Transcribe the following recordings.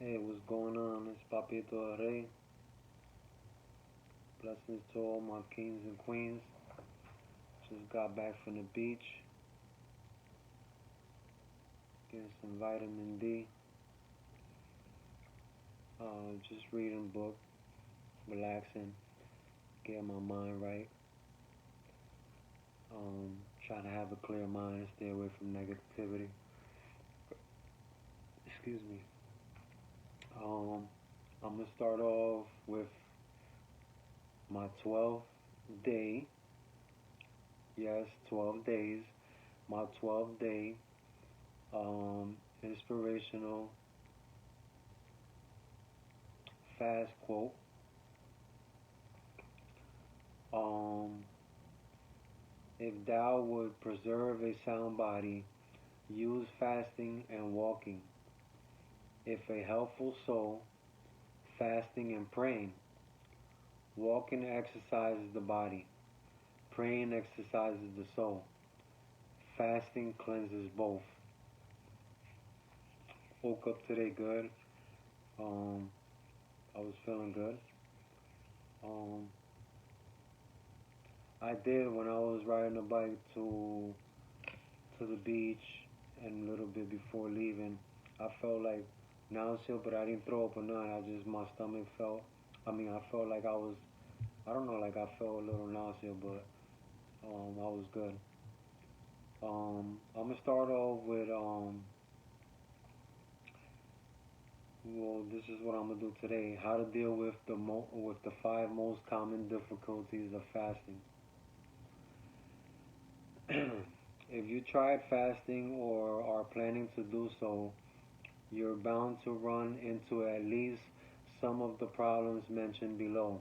Hey, what's going on? It's Papito El Rey. Blessings to all my kings and queens. Just got back from the beach, getting some vitamin D. Just reading book, relaxing, getting my mind right. Trying to have a clear mind and stay away from negativity. Excuse me. Um, I'm gonna start off with my 12th day. Yes, 12 days. My 12th day. Inspirational fast quote. Um, if thou would preserve a sound body, use fasting and walking. If a healthful soul, fasting and praying. Walking exercises the body. Praying exercises the soul. Fasting cleanses both. Woke up today good. Um, I was feeling good. Um, I did when I was riding a bike to the beach and a little bit before leaving. I felt like nausea, but I didn't throw up or nothing. I just my stomach felt. I felt like I was. I don't know, like I felt a little nausea, but I was good. I'm gonna start off with well, this is what I'm gonna do today. How to deal with with the five most common difficulties of fasting. If you tried fasting or are planning to do so, you're bound to run into at least some of the problems mentioned below.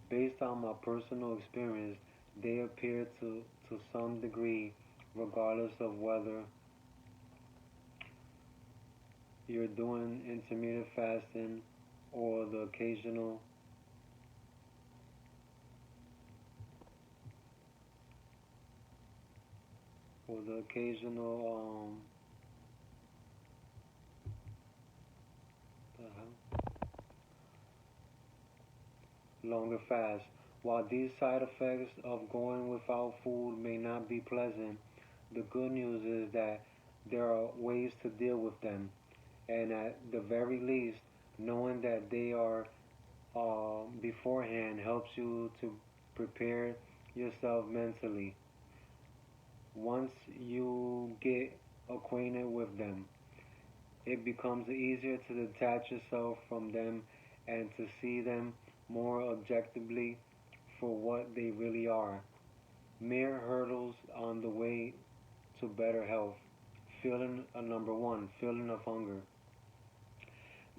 Based on my personal experience, they appear to some degree, regardless of whether you're doing intermittent fasting or the occasional or the occasional longer fast. While these side effects of going without food may not be pleasant, the good news is that there are ways to deal with them, and at the very least, knowing that they are beforehand helps you to prepare yourself mentally. Once you get acquainted with them, it becomes easier to detach yourself from them and to see them more objectively for what they really are. Mere hurdles on the way to better health. Feeling number one, feeling of hunger.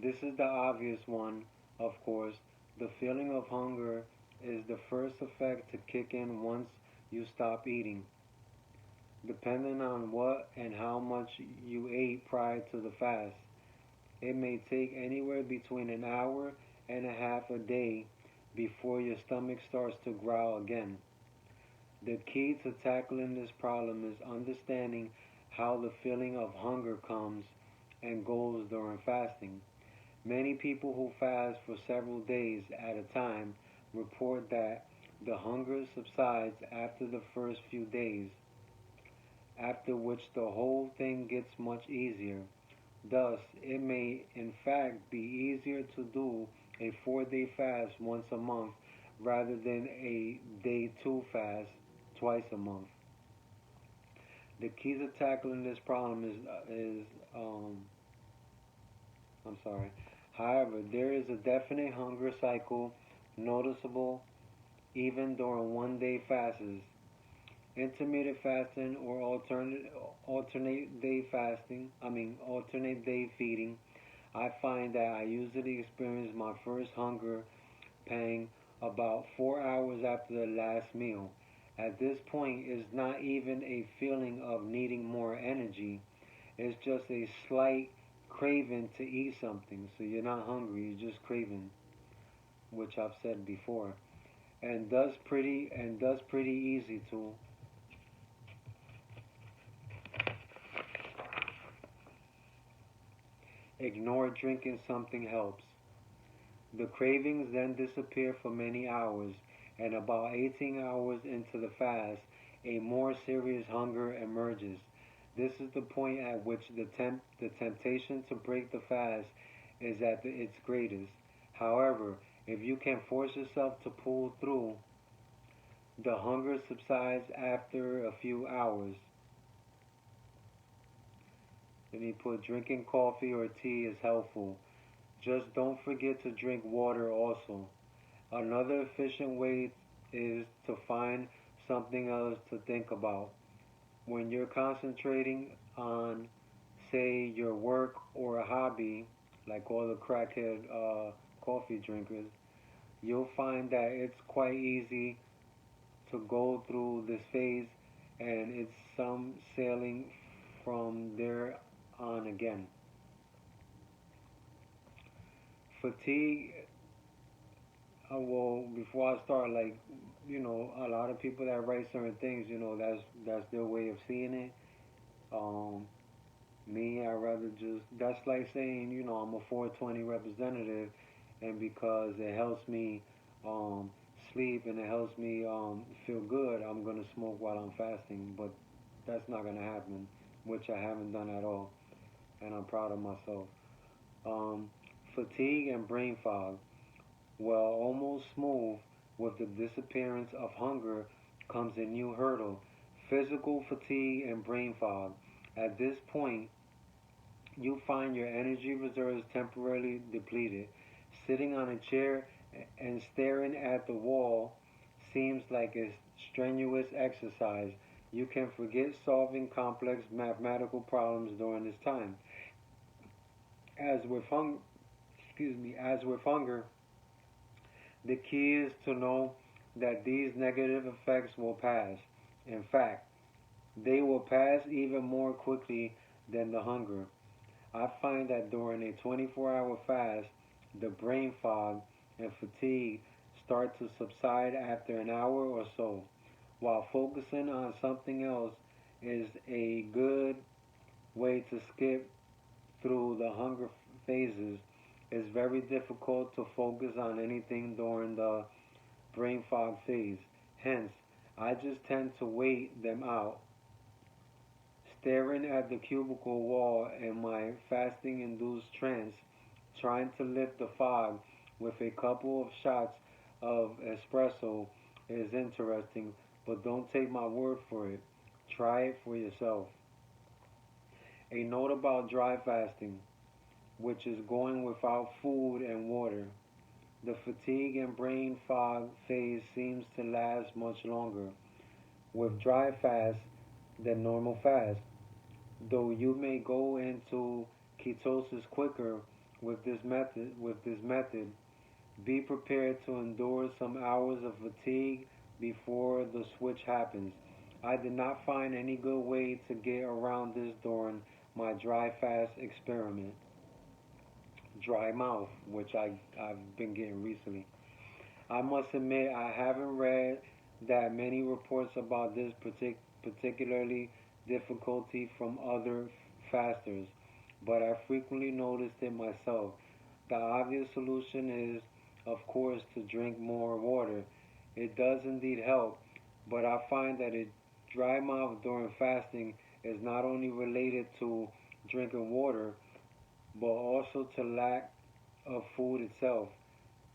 This is the obvious one, of course. The feeling of hunger is the first effect to kick in once you stop eating. Depending on what and how much you ate prior to the fast, it may take anywhere between an hour and a half a day before your stomach starts to growl again. The key to tackling this problem is understanding how the feeling of hunger comes and goes during fasting. Many people who fast for several days at a time report that the hunger subsides after the first few days, after which the whole thing gets much easier. Thus, it may in fact be easier to do a 4-day fast once a month rather than a day 2 fast twice a month. The key to tackling this problem is I'm sorry. However, there is a definite hunger cycle noticeable even during 1-day fasts. Intermittent fasting or alternate day feeding. I find that I usually experience my first hunger pang about 4 hours after the last meal. At this point, it's not even a feeling of needing more energy. It's just a slight craving to eat something. So you're not hungry, you're just craving, which I've said before. And does pretty easy to ignore drinking something helps. The cravings then disappear for many hours, and about 18 hours into the fast, a more serious hunger emerges. This is the point at which the temptation to break the fast is at its greatest. However, if you can force yourself to pull through, the hunger subsides after a few hours. Then he put drinking coffee or tea is helpful. Just don't forget to drink water also. Another efficient way is to find something else to think about. When you're concentrating on, say, your work or a hobby, like all the crackhead coffee drinkers, you'll find that it's quite easy to go through this phase and it's some sailing from there on again. Fatigue, well, before I start, like, a lot of people that write certain things, that's their way of seeing it. Um, Me, I rather just, that's like saying, I'm a 420 representative, and because it helps me um, sleep and it helps me feel good, I'm gonna smoke while I'm fasting. But that's not gonna happen, which I haven't done at all, and I'm proud of myself. Um, Fatigue and brain fog. Well, almost smooth with the disappearance of hunger comes a new hurdle: physical fatigue and brain fog. At this point, you find your energy reserves temporarily depleted. Sitting on a chair and staring at the wall seems like a strenuous exercise. You can forget solving complex mathematical problems during this time. As with hunger, the key is to know that these negative effects will pass. In fact, they will pass even more quickly than the hunger. I find that during a 24-hour fast, the brain fog and fatigue start to subside after an hour or so, while focusing on something else is a good way to skip through the hunger phases. It's very difficult to focus on anything during the brain fog phase. Hence, I just tend to wait them out, staring at the cubicle wall in my fasting induced trance, trying to lift the fog with a couple of shots of espresso is interesting, but don't take my word for it. Try it for yourself. A note about dry fasting, which is going without food and water. The fatigue and brain fog phase seems to last much longer with dry fast than normal fast. Though you may go into ketosis quicker with this method, be prepared to endure some hours of fatigue before the switch happens. I did not find any good way to get around this during my dry fast experiment. Dry mouth, which I've been getting recently. I must admit I haven't read that many reports about this particularly difficulty from other fasters, but I frequently noticed it myself. The obvious solution is, of course, to drink more water. It does indeed help, but I find that a dry mouth during fasting is not only related to drinking water, but also to lack of food itself.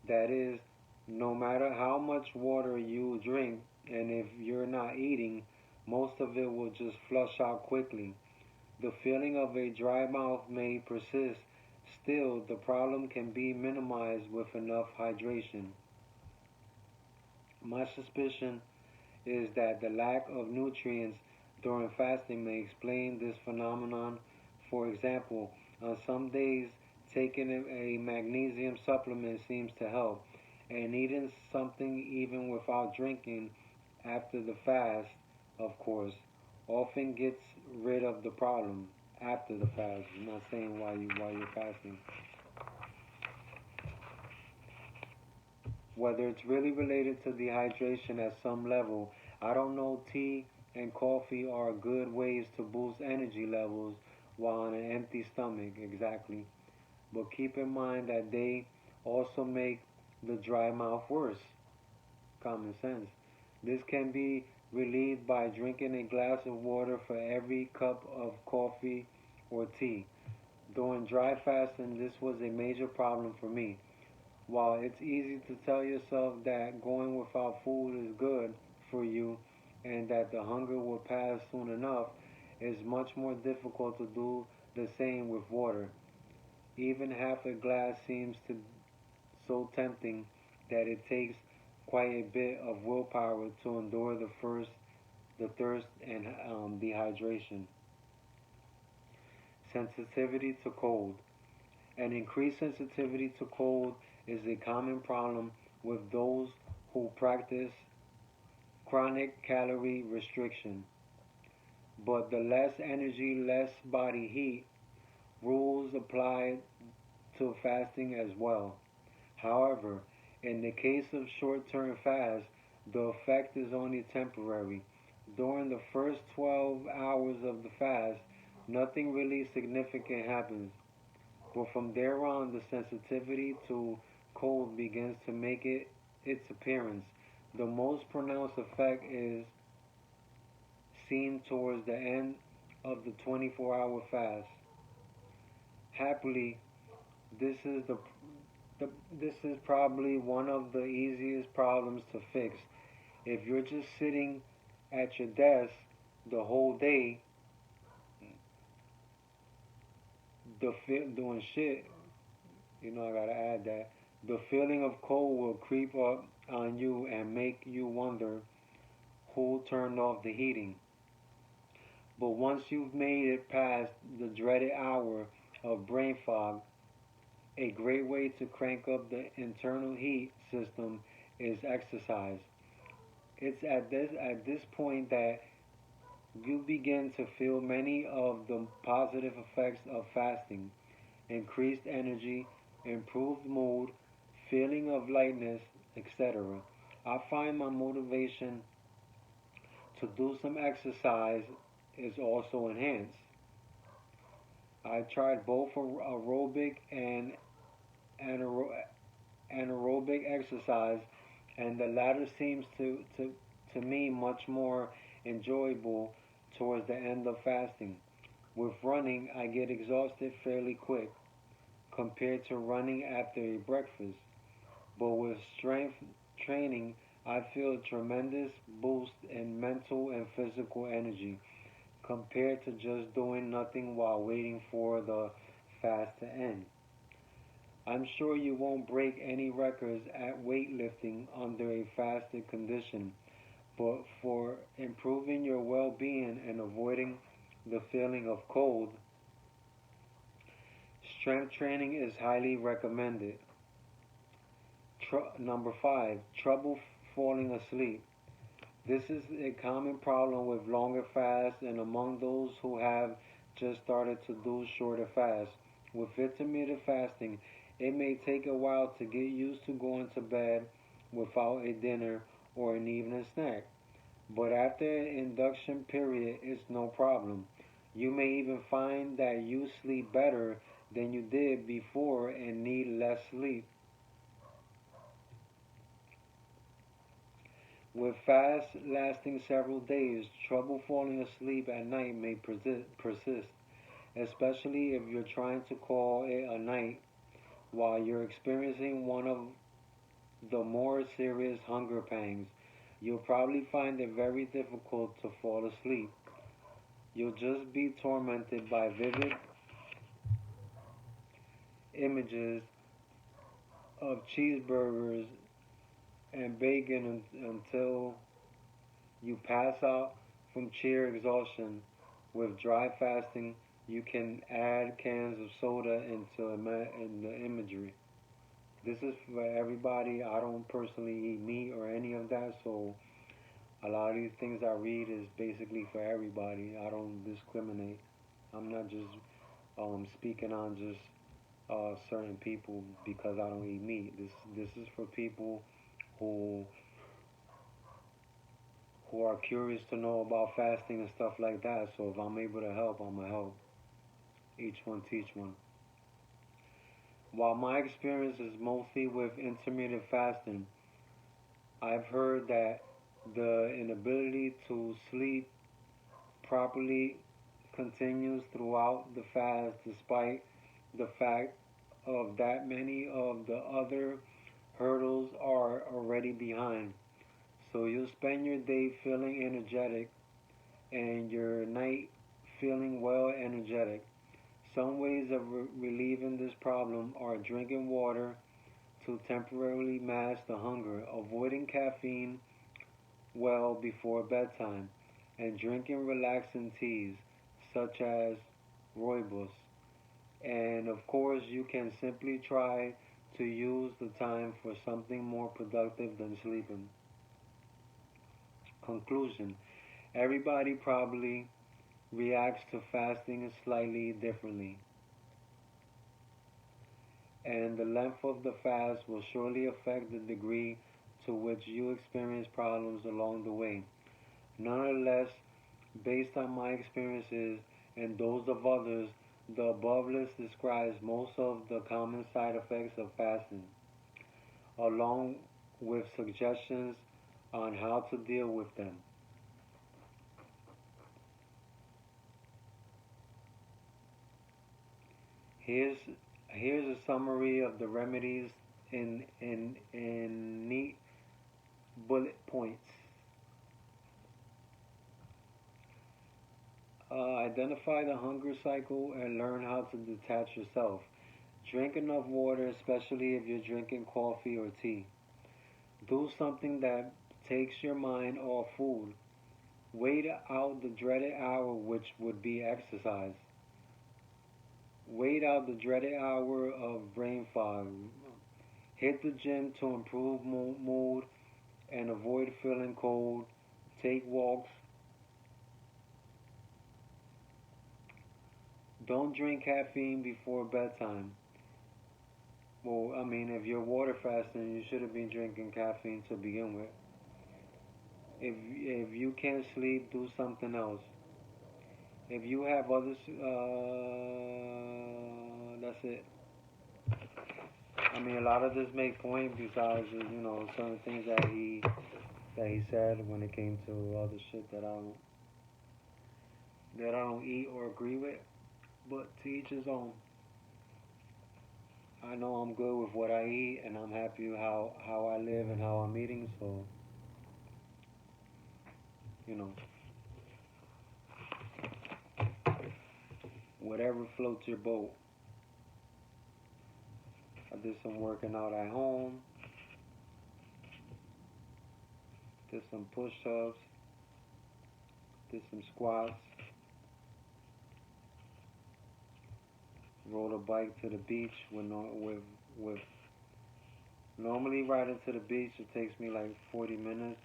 That is, no matter how much water you drink, and if you're not eating, most of it will just flush out quickly. The feeling of a dry mouth may persist. Still, the problem can be minimized with enough hydration. My suspicion is that the lack of nutrients during fasting may explain this phenomenon. For example, on some days, taking a magnesium supplement seems to help, and eating something even without drinking after the fast, of course, often gets rid of the problem after the fast. I'm not saying while you're fasting. Whether it's really related to dehydration at some level, I don't know. Tea and coffee are good ways to boost energy levels while on an empty stomach. Exactly. but keep in mind that they also make the dry mouth worse. Common sense. This can be relieved by drinking a glass of water for every cup of coffee or tea. During dry fasting, this was a major problem for me. While it's easy to tell yourself that going without food is good for you and that the hunger will pass soon enough, it's much more difficult to do the same with water. Even half a glass seems to so tempting that it takes quite a bit of willpower to endure the thirst and dehydration. Sensitivity to cold. An increased sensitivity to cold is a common problem with those who practice chronic calorie restriction. But the less energy, less body heat rules apply to fasting as well. However, in the case of short-term fast, the effect is only temporary. During the first 12 hours of the fast, nothing really significant happens. But from there on, the sensitivity to cold begins to make its appearance. The most pronounced effect is seen towards the end of the 24-hour fast. Happily, this is this is probably one of the easiest problems to fix. If you're just sitting at your desk the whole day, doing shit, I gotta add that the feeling of cold will creep up on you and make you wonder who turned off the heating. But once you've made it past the dreaded hour of brain fog, a great way to crank up the internal heat system is exercise. It's at this point that you begin to feel many of the positive effects of fasting: increased energy, improved mood, feeling of lightness, etc. I find my motivation to do some exercise is also enhanced. I tried both aerobic and anaerobic exercise, and the latter seems to me much more enjoyable towards the end of fasting. With running, I get exhausted fairly quick compared to running after a breakfast, but with strength training, I feel a tremendous boost in mental and physical energy compared to just doing nothing while waiting for the fast to end. I'm sure you won't break any records at weightlifting under a fasted condition, but for improving your well being and avoiding the feeling of cold, strength training is highly recommended. Number 5, trouble falling asleep. This is a common problem with longer fasts and among those who have just started to do shorter fasts. With intermittent fasting, it may take a while to get used to going to bed without a dinner or an evening snack. But after an induction period, it's no problem. You may even find that you sleep better than you did before and need less sleep. With fasts lasting several days, trouble falling asleep at night may persist, especially if you're trying to call it a night while you're experiencing one of the more serious hunger pangs. You'll probably find it very difficult to fall asleep. You'll just be tormented by vivid images of cheeseburgers and bacon until you pass out from sheer exhaustion. With dry fasting, you can add cans of soda in the imagery. This is for everybody. I don't personally eat meat or any of that, so a lot of these things I read is basically for everybody. I don't discriminate. I'm not just speaking on just certain people because I don't eat meat. This is for people who who are curious to know about fasting and stuff like that. So if I'm able to help, I'm gonna help. Each one teach one. While my experience is mostly with intermittent fasting, I've heard that the inability to sleep properly continues throughout the fast despite the fact of that many of the other hurdles are already behind. So you'll spend your day feeling energetic and your night feeling well energetic. Some ways of relieving this problem are drinking water to temporarily mask the hunger, avoiding caffeine well before bedtime, and drinking relaxing teas such as rooibos. And of course, you can simply try to use the time for something more productive than sleeping. Conclusion: everybody probably reacts to fasting slightly differently, and the length of the fast will surely affect the degree to which you experience problems along the way. Nonetheless, based on my experiences and those of others, the above list describes most of the common side effects of fasting, along with suggestions on how to deal with them. Here's here's a summary of the remedies in neat bullet points. Identify the hunger cycle and learn how to detach yourself. Drink enough water, especially if you're drinking coffee or tea. Do something that takes your mind off food. Wait out the dreaded hour, which would be exercise. Wait out the dreaded hour of brain fog. Hit the gym to improve mood and avoid feeling cold. Take walks. Don't drink caffeine before bedtime. Well, I mean, if you're water fasting, you should have been drinking caffeine to begin with. If you can't sleep, do something else. If you have others, that's it. I mean, a lot of this make point besides certain things that he said when it came to other shit that I don't eat or agree with. But to each his own. I know I'm good with what I eat, and I'm happy how I live and how I'm eating. So you know, whatever floats your boat. I did some working out at home. Did some push-ups. Did some squats. Rode a bike to the beach with normally riding to the beach it takes me like 40 minutes,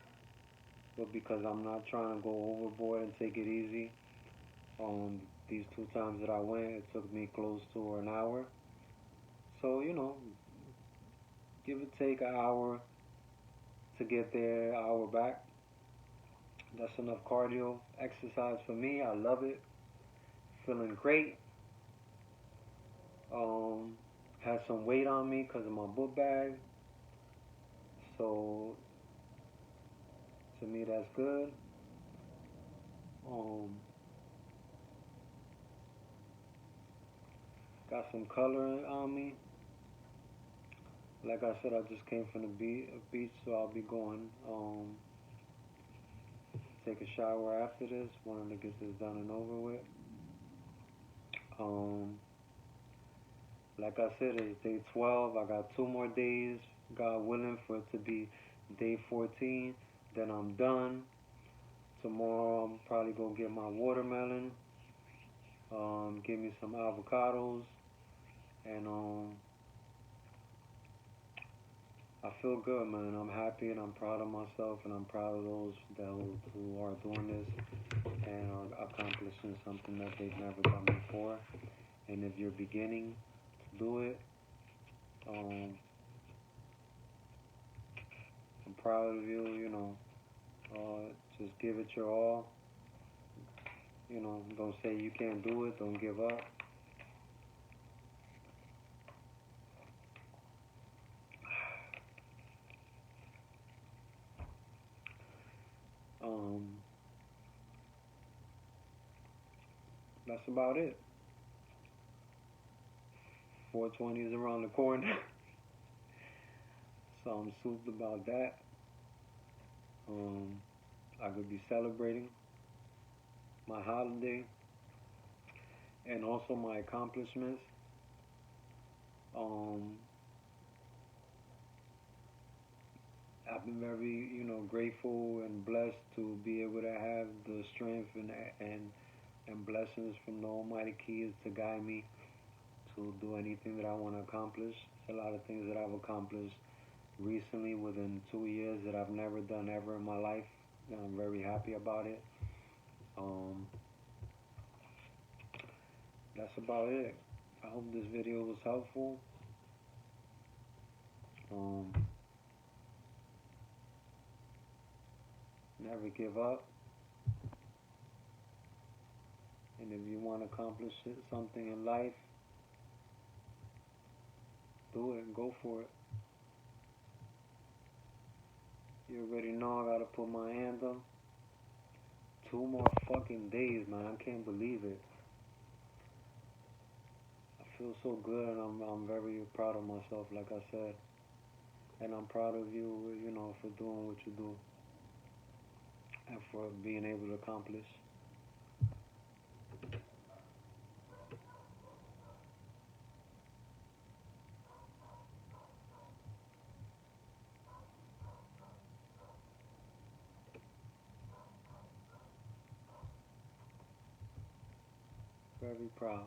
but because I'm not trying to go overboard and take it easy, these two times that I went, it took me close to an hour. So give or take an hour to get there, an hour back. That's enough cardio exercise for me. I love it. Feeling great. Um, had some weight on me because of my book bag. So to me, that's good. Um, got some color on me. Like I said, I just came from the beach, so I'll be going. Take a shower after this. Wanted to get this done and over with. Um, like I said, it's day 12. I got 2 more days, God willing, for it to be day 14. Then I'm done. Tomorrow I'm probably gonna get my watermelon. Give me some avocados, and I feel good, man. I'm happy and I'm proud of myself, and I'm proud of those who are doing this and are accomplishing something that they've never done before. And if you're beginning to do it, um, I'm proud of you. Just give it your all. Don't say you can't do it. Don't give up. that's about it. 420 is around the corner, so I'm souped about that. Um, I could be celebrating my holiday and also my accomplishments. Um, I've been very, grateful and blessed to be able to have the strength and blessings from the Almighty Keys to guide me to do anything that I want to accomplish. It's a lot of things that I've accomplished recently within 2 years that I've never done ever in my life. And I'm very happy about it. Um, that's about it. I hope this video was helpful. Um, never give up. And if you want to accomplish something in life, do it and go for it. You already know I gotta put my hand up. 2 more fucking days, man. I can't believe it. I feel so good, and I'm very proud of myself, like I said. And I'm proud of you, for doing what you do and for being able to accomplish. Very proud.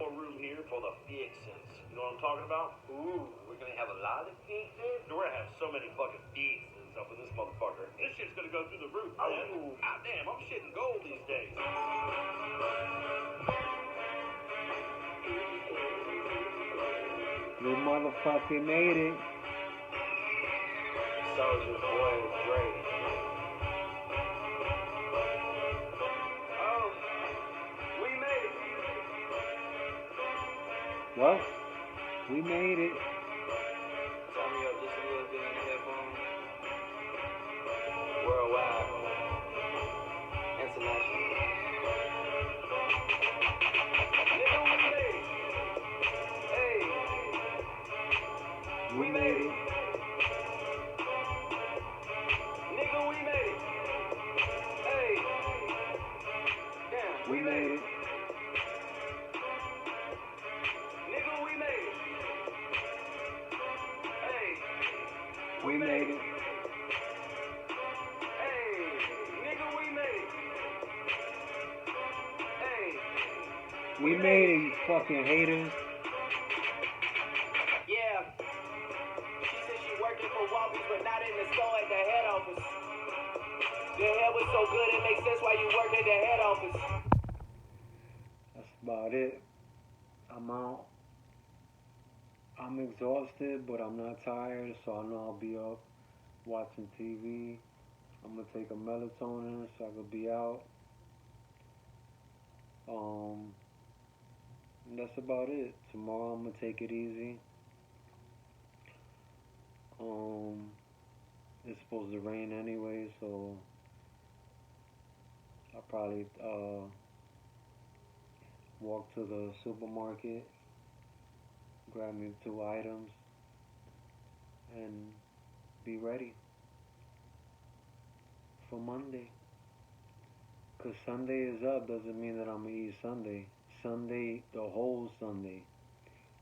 Room here for the fixins. You know what I'm talking about? Ooh, we're gonna have a lot of fixins. We're gonna have so many fucking fixins up in this motherfucker. This shit's gonna go through the roof, man. Ah, damn, I'm shitting gold these days. We motherfucking made it. Soldier Boy Dre. Oh, we made it. Well, we made it. Turn me up just a little bit in the headphones. Worldwide. International. Nigga, we made it. Hey. We made it. Nigga, we made it. Hey. Damn, We made it. Nigga, we made it. Hey. We made it. Hey. Nigga, we made it. Hey. We made it, you fucking haters. Yeah. She said she working for Walgreens, but not in the store at the head office. The hair was so good, it makes sense why you work at the head office. That's about it. I'm out. I'm exhausted, but I'm not tired, so I know I'll be up watching TV. I'm gonna take a melatonin so I could be out. And that's about it. Tomorrow I'm gonna take it easy. It's supposed to rain anyway, so I'll probably walk to the supermarket, grab me 2 items, and be ready for Monday. Cause Sunday is up doesn't mean that I'm gonna eat Sunday. Sunday, the whole Sunday,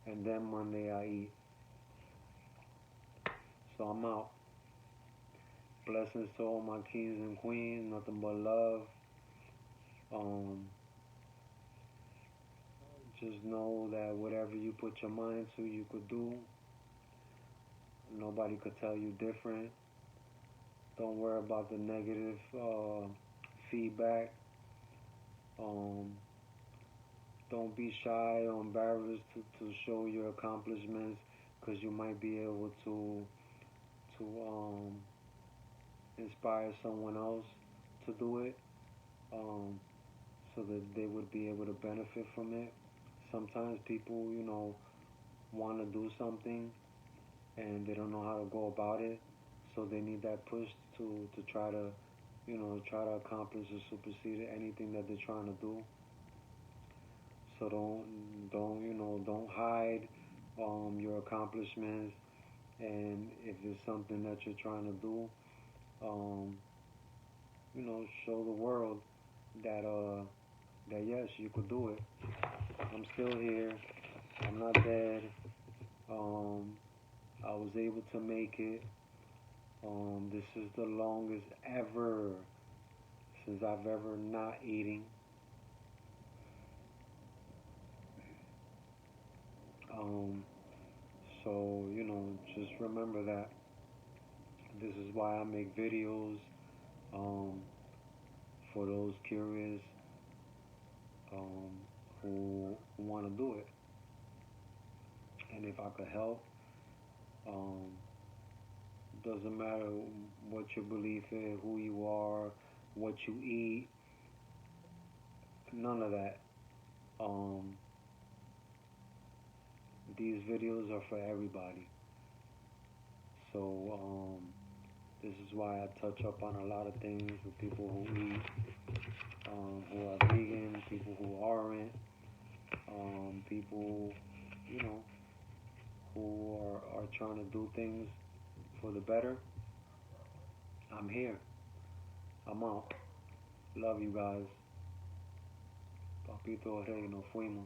and then Monday I eat. So I'm out. Blessings to all my kings and queens. Nothing but love. Just know that whatever you put your mind to, you could do. Nobody could tell you different. Don't worry about the negative feedback. Don't be shy or embarrassed to show your accomplishments, because you might be able to inspire someone else to do it, so that they would be able to benefit from it. Sometimes people, want to do something, and they don't know how to go about it. So they need that push to try to, try to accomplish or supersede anything that they're trying to do. So don't hide your accomplishments, and if it's something that you're trying to do, um, show the world that that yes, you could do it. I'm still here. I'm not dead. Um, I was able to make it. This is the longest ever since I've ever not eating. Um, so just remember that. This is why I make videos. Um, for those curious um, who want to do it, and if I could help, um, doesn't matter what your belief is, who you are, what you eat, none of that. Um, these videos are for everybody. So this is why I touch up on a lot of things with people who eat, who are vegan, people who aren't, people, you know, who are trying to do things for the better. I'm here. I'm out. Love you guys. Papito El Rey, nos fuimos.